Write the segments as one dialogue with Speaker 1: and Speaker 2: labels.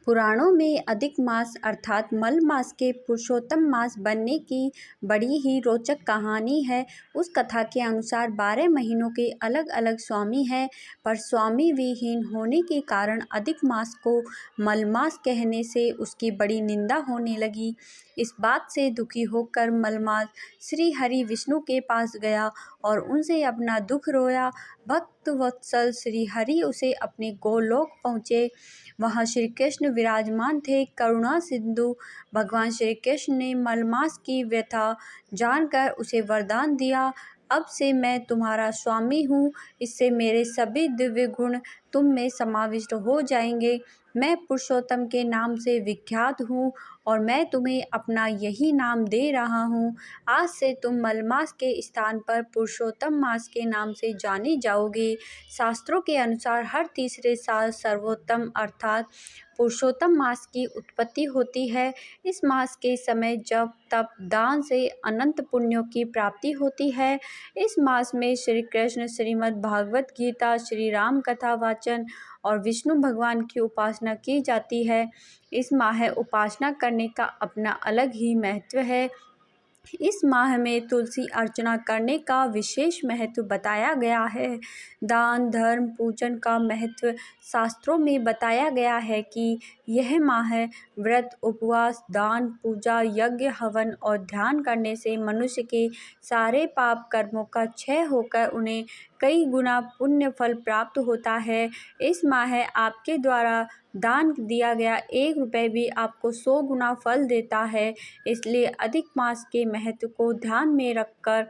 Speaker 1: पुराणों में अधिक मास अर्थात मल मास के पुरुषोत्तम मास बनने की बड़ी ही रोचक कहानी है। उस कथा के अनुसार 12 महीनों के अलग अलग स्वामी हैं, पर स्वामी विहीन होने के कारण अधिक मास को मल मास कहने से उसकी बड़ी निंदा होने लगी। इस बात से दुखी होकर मलमास श्री हरि विष्णु के पास गया और उनसे अपना दुख रोया। भक्त वत्सल श्री हरि उसे अपने गोलोक पहुँचे। वहाँ श्री कृष्ण विराजमान थे। करुणा सिंधु भगवान श्री कृष्ण ने मलमास की व्यथा जानकर उसे वरदान दिया, अब से मैं तुम्हारा स्वामी हूँ। इससे मेरे सभी दिव्य गुण तुम में समाविष्ट हो जाएंगे। मैं पुरुषोत्तम के नाम से विख्यात हूँ और मैं तुम्हें अपना यही नाम दे रहा हूँ। आज से तुम मलमास के स्थान पर पुरुषोत्तम मास के नाम से जाने जाओगे। शास्त्रों के अनुसार हर तीसरे साल सर्वोत्तम अर्थात पुरुषोत्तम मास की उत्पत्ति होती है। इस मास के समय जप तप दान से अनंत पुण्यों की प्राप्ति होती है। इस मास में श्री कृष्ण श्रीमद् भागवत गीता, श्री राम कथा वाचन और विष्णु भगवान की उपासना की जाती है। इस माह उपासना करने का अपना अलग ही महत्व है। इस माह में तुलसी अर्चना करने का विशेष महत्व बताया गया है। दान धर्म पूजन का महत्व शास्त्रों में बताया गया है कि यह माह व्रत उपवास दान पूजा यज्ञ हवन और ध्यान करने से मनुष्य के सारे पाप कर्मों का क्षय होकर उन्हें कई गुना पुण्य फल प्राप्त होता है। इस माह आपके द्वारा दान दिया गया 1 रुपये भी आपको 100 गुना फल देता है। इसलिए अधिक मास के महत्व को ध्यान में रखकर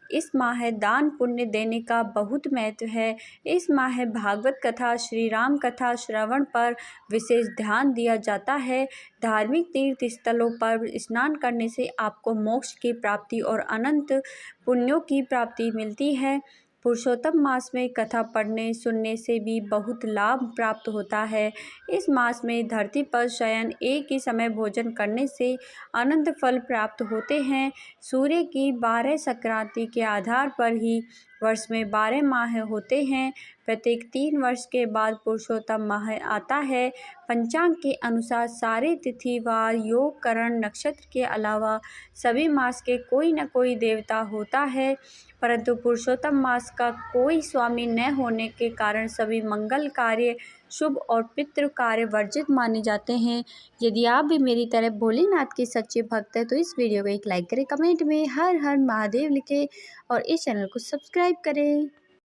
Speaker 1: इस माह दान पुण्य देने का बहुत महत्व है। इस माह भागवत कथा श्री राम कथा श्रवण पर विशेष ध्यान दिया जाता है। धार्मिक तीर्थ स्थलों पर स्नान करने से आपको मोक्ष की प्राप्ति और अनंत पुण्यों की प्राप्ति मिलती है। पुरुषोत्तम मास में कथा पढ़ने सुनने से भी बहुत लाभ प्राप्त होता है। इस मास में धरती पर शयन एक ही समय भोजन करने से अनंत फल प्राप्त होते हैं। सूर्य की 12 संक्रांति के आधार पर ही वर्ष में 12 माह होते हैं। प्रत्येक 3 वर्ष के बाद पुरुषोत्तम माह आता है। पंचांग के अनुसार सारे तिथिवार योग करण नक्षत्र के अलावा सभी मास के कोई न कोई देवता होता है, परंतु पुरुषोत्तम मास का कोई स्वामी न होने के कारण सभी मंगल कार्य शुभ और पितृ कार्य वर्जित माने जाते हैं। यदि आप भी मेरी तरह भोलेनाथ के सच्चे भक्त हैं तो इस वीडियो को एक लाइक करें, कमेंट में हर हर महादेव लिखें और इस चैनल को सब्सक्राइब करें।